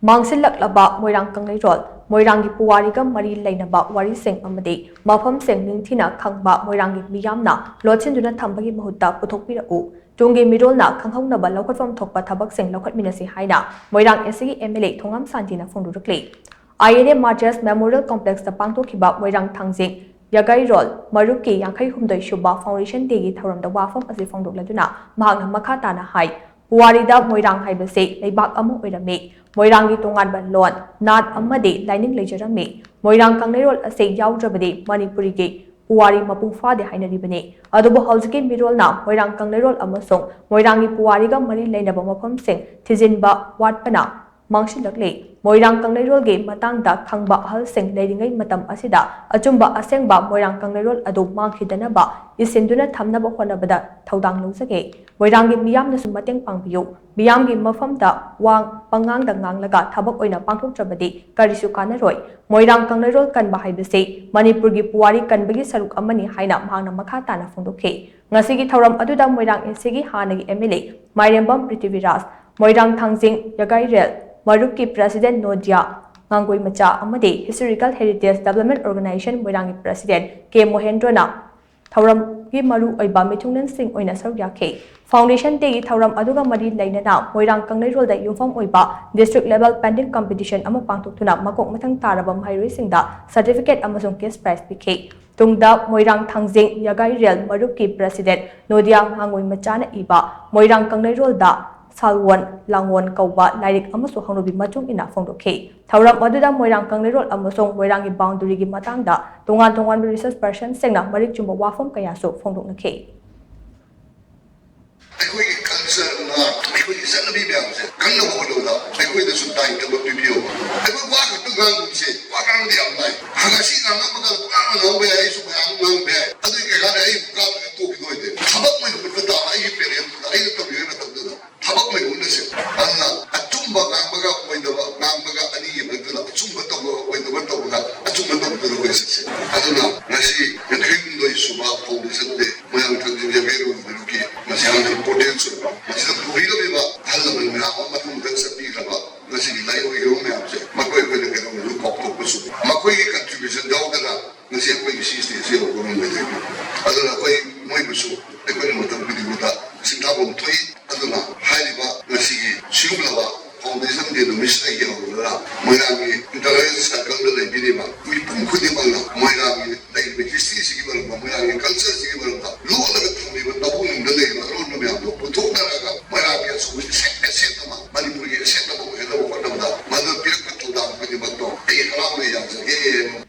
MANGSHILLAKLABA MOIRANG KANGLEIROL MOIRANGI PUWARIGA MARI LEINABA WARI SING AMADI MAPHAM SING NINGTHINA KHANGBA MOIRANGI MEEYAMNA LOTSHINDUNA THAMBAGI MAHUTTA PUTHOKPIRAK Tunggi Meerolna Khanghounaba Loukhatpham Thokpa Thabak Shing Loukhatminasi HAINA MOIRANG SG MLA THONGAM SHANTINA PHONGDORAKLI INA Martyrs Memorial Complex da PANGTHOKKIBA MOIRANG THANGJING MAIROL Maruki Yankai Humdoi Shuba Foundation Degi Tharam da Wafam asi Phongdokladuna Mahakna Makhatana Hai Puwarida Moirang haibase Leibak amu oirami Moirangi Tonganba Lon Nat Amadi Lining Lejarami Moirang Kangleirol ase Yaujabadi Manipuri ge Puwari Mapungfa de Hainaribani Adubo Halsiki Meerol na Moirang Kangleirol amasong Moirangi Puwariga Mari Leinaba Mafam Sing Tijinba Watpana MANGSHILLAKLI Moirang Kangleirol ge matangda khangba ahal sing leiringai matam asida achumba asengba Moirang Kangleirol adu mangkhidanaba isinduna thamnaba honabada thodang lungsage Moirang gi miyamna su mateng pangbiyu miyam gi mafamda wang pangang da nganglaga thabak oina pangthoktrabadi karisu kanaroi Moirang Kangleirol kanba haibase Manipur gi Puwari kanbagi saruk amani haina mahangna makha tana phongdokhe ngasigi thauram aduda Moirang SG hanagi MLA Mairembam Prithviraj Moirang Thangjing Yagairel Maruki President Nodia Ngangoi Macha Amadi Historical Heritage Development Organization Moirangi President K Mohendrona Thauram gi Maru Oiba Mithungnan Singh Oina Saryakhe Foundation Tegi Thauram Aduga Mari Leinana Moirang Kangleirol da Yumfam Oiba District Level Painting Competition Ama Pangthokthuna Makok Mathang Taraba Mairoi Singda Certificate amasung Case Prize Pikhe Tungda Moirang Thangjing Yagairel Maruki President Nodia Ngangoi Machana Iba Moirang Kangleirol da Salwon Langwon Kauba Lairik Amasu Hangnobi Machung ina Phongdokhe Thauram aduda Moirang Kangleirol amasung Moirangi boundary gi matangda tongan research person sengna marik chumba wafam kayasu phongdoknakhe Aikoi culture na aikoi sanabi byamse kanna bododa aikoi da sudai da bibiyo aikoi wa ka tungang se wa kang di amai hagashi na maga ka na be ai su ba ang be adu ke ga ai ka to ki doide thabak mai ko da ai period ai to bi na tabda thabak mai unde se anna achumba ngangbaga oidaba ngangbaga ani yebdula achumba to oidaba to ga achumba to ko se aduna nasi yankhim doi suba foundation de moyang thangin je beru ki masang potential masih tuhira beba halam na amatum dan sapi kaba nasi nilai oi ro me apse makoi ko de kero lu kop ko su makoi contribution dawdana nasi ko isi se ro ko me de aduna koi moi busu de ko mo tam bidi buta sinta bom toi aduna haiba nasi shimlaba foundation de no misai yo la moirangi interest circle de bidi ma mi pum khudi ma moirangi dai history sigi ba moirangi culture sigi ba lu la thumi ba tabu ning de le ro no me ando puthokpiraga moirangi su se tama Manipuri se tama ko hela ko da madu pirak to da bidi ba to ai hala me ya